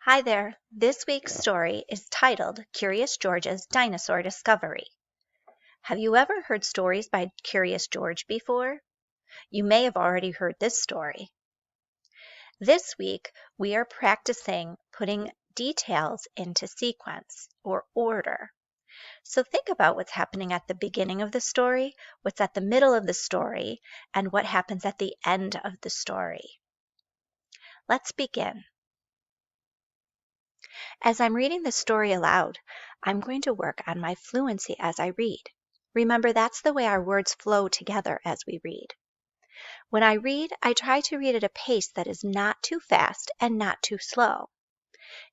Hi there. This week's story is titled Curious George's Dinosaur Discovery. Have you ever heard stories by Curious George before? You may have already heard this story. This week, we are practicing putting details into sequence or order. So think about what's happening at the beginning of the story, what's at the middle of the story, and what happens at the end of the story. Let's begin. As I'm reading the story aloud, I'm going to work on my fluency as I read. Remember, that's the way our words flow together as we read. When I read, I try to read at a pace that is not too fast and not too slow.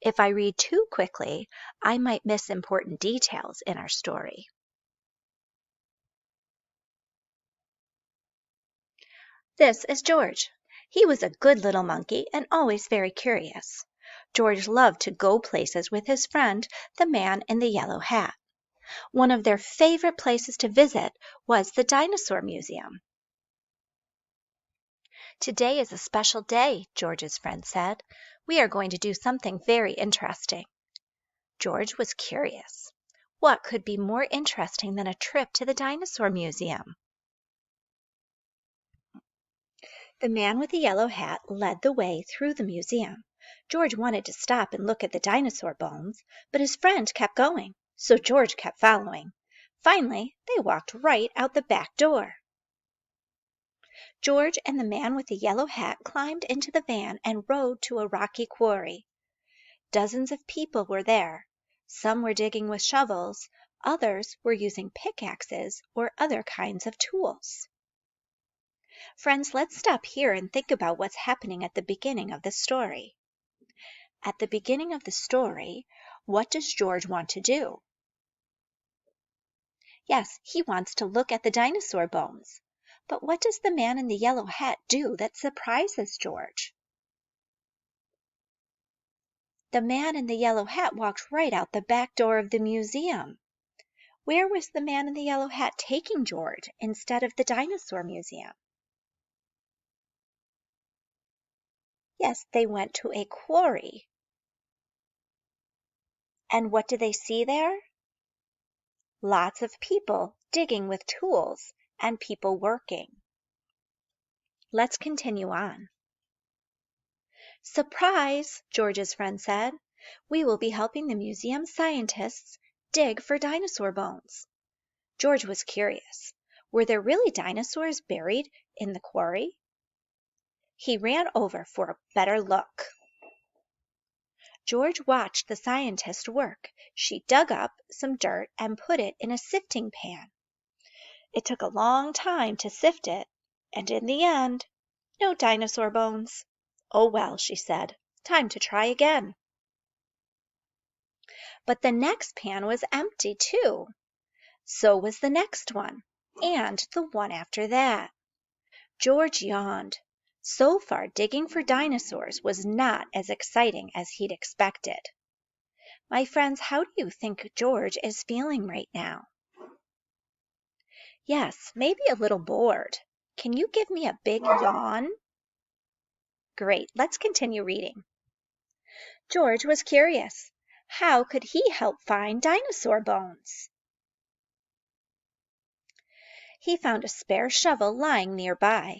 If I read too quickly, I might miss important details in our story. This is George. He was a good little monkey and always very curious. George loved to go places with his friend, the man in the yellow hat. One of their favorite places to visit was the Dinosaur Museum. Today is a special day, George's friend said. We are going to do something very interesting. George was curious. What could be more interesting than a trip to the Dinosaur Museum? The man with the yellow hat led the way through the museum. George wanted to stop and look at the dinosaur bones, but his friend kept going, so George kept following. Finally, they walked right out the back door. George and the man with the yellow hat climbed into the van and rode to a rocky quarry. Dozens of people were there. Some were digging with shovels, others were using pickaxes or other kinds of tools. Friends, let's stop here and think about what's happening at the beginning of the story. At the beginning of the story, what does George want to do? Yes, he wants to look at the dinosaur bones. But what does the man in the yellow hat do that surprises George? The man in the yellow hat walked right out the back door of the museum. Where was the man in the yellow hat taking George instead of the dinosaur museum? Yes, they went to a quarry. And what do they see there? Lots of people digging with tools and people working. Let's continue on. Surprise, George's friend said. We will be helping the museum scientists dig for dinosaur bones. George was curious. Were there really dinosaurs buried in the quarry? He ran over for a better look. George watched the scientist work. She dug up some dirt and put it in a sifting pan. It took a long time to sift it, and in the end, no dinosaur bones. Oh well, she said, time to try again. But the next pan was empty too. So was the next one, and the one after that. George yawned. So far, digging for dinosaurs was not as exciting as he'd expected. My friends, how do you think George is feeling right now? Yes, maybe a little bored. Can you give me a big yawn? Great, let's continue reading. George was curious. How could he help find dinosaur bones? He found a spare shovel lying nearby.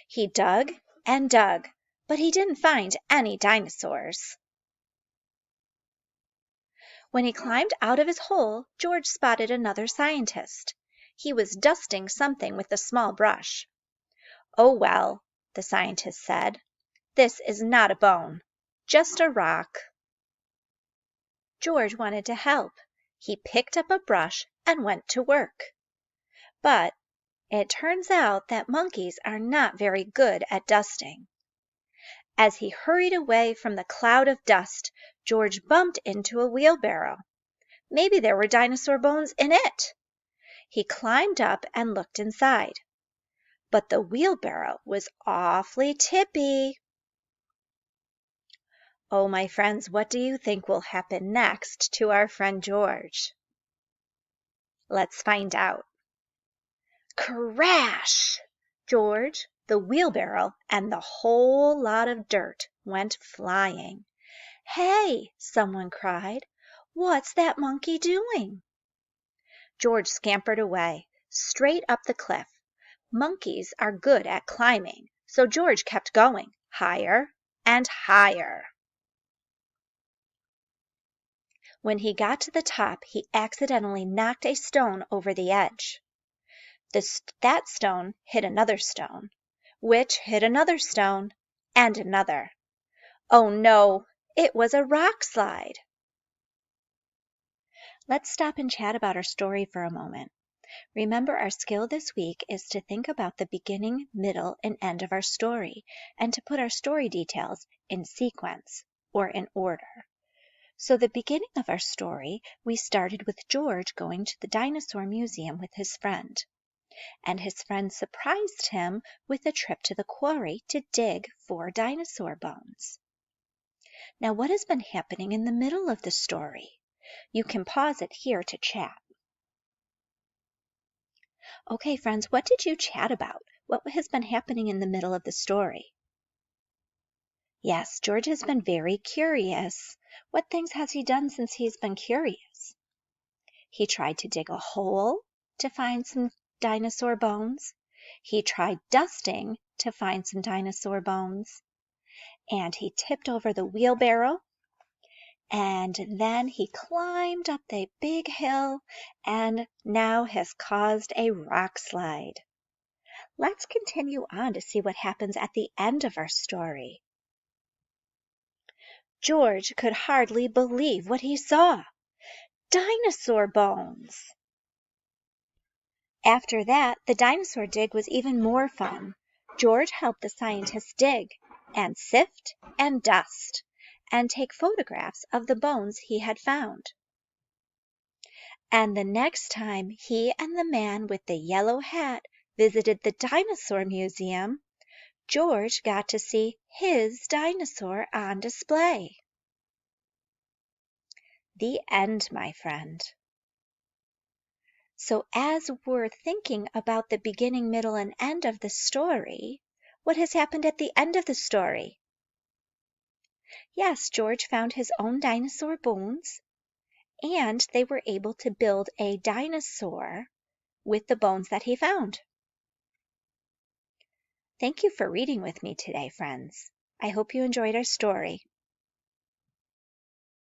He dug and dug, but he didn't find any dinosaurs. When he climbed out of his hole, George spotted another scientist. He was dusting something with a small brush. Oh well, the scientist said, this is not a bone, just a rock. George wanted to help. He picked up a brush and went to work. But it turns out that monkeys are not very good at dusting. As he hurried away from the cloud of dust, George bumped into a wheelbarrow. Maybe there were dinosaur bones in it. He climbed up and looked inside. But the wheelbarrow was awfully tippy. Oh, my friends, what do you think will happen next to our friend George? Let's find out. Crash! George, the wheelbarrow, and the whole lot of dirt went flying. "Hey!" someone cried. "What's that monkey doing?" George scampered away, straight up the cliff. Monkeys are good at climbing, so George kept going, higher and higher. When he got to the top, he accidentally knocked a stone over the edge. That stone hit another stone, which hit another stone, and another. Oh no, it was a rock slide. Let's stop and chat about our story for a moment. Remember, our skill this week is to think about the beginning, middle, and end of our story, and to put our story details in sequence or in order. So the beginning of our story, we started with George going to the Dinosaur Museum with his friend. And his friend surprised him with a trip to the quarry to dig for dinosaur bones. Now, what has been happening in the middle of the story? You can pause it here to chat. Okay, friends, what did you chat about? What has been happening in the middle of the story? Yes, George has been very curious. What things has he done since he's been curious? He tried to dig a hole to find some dinosaur bones. He tried dusting to find some dinosaur bones. And he tipped over the wheelbarrow. And then he climbed up the big hill and now has caused a rock slide. Let's continue on to see what happens at the end of our story. George could hardly believe what he saw. Dinosaur bones! After that, the dinosaur dig was even more fun. George helped the scientists dig and sift and dust and take photographs of the bones he had found. And the next time he and the man with the yellow hat visited the Dinosaur Museum, George got to see his dinosaur on display. The end, my friend. So as we're thinking about the beginning, middle, and end of the story, what has happened at the end of the story? Yes, George found his own dinosaur bones, and they were able to build a dinosaur with the bones that he found. Thank you for reading with me today, friends. I hope you enjoyed our story.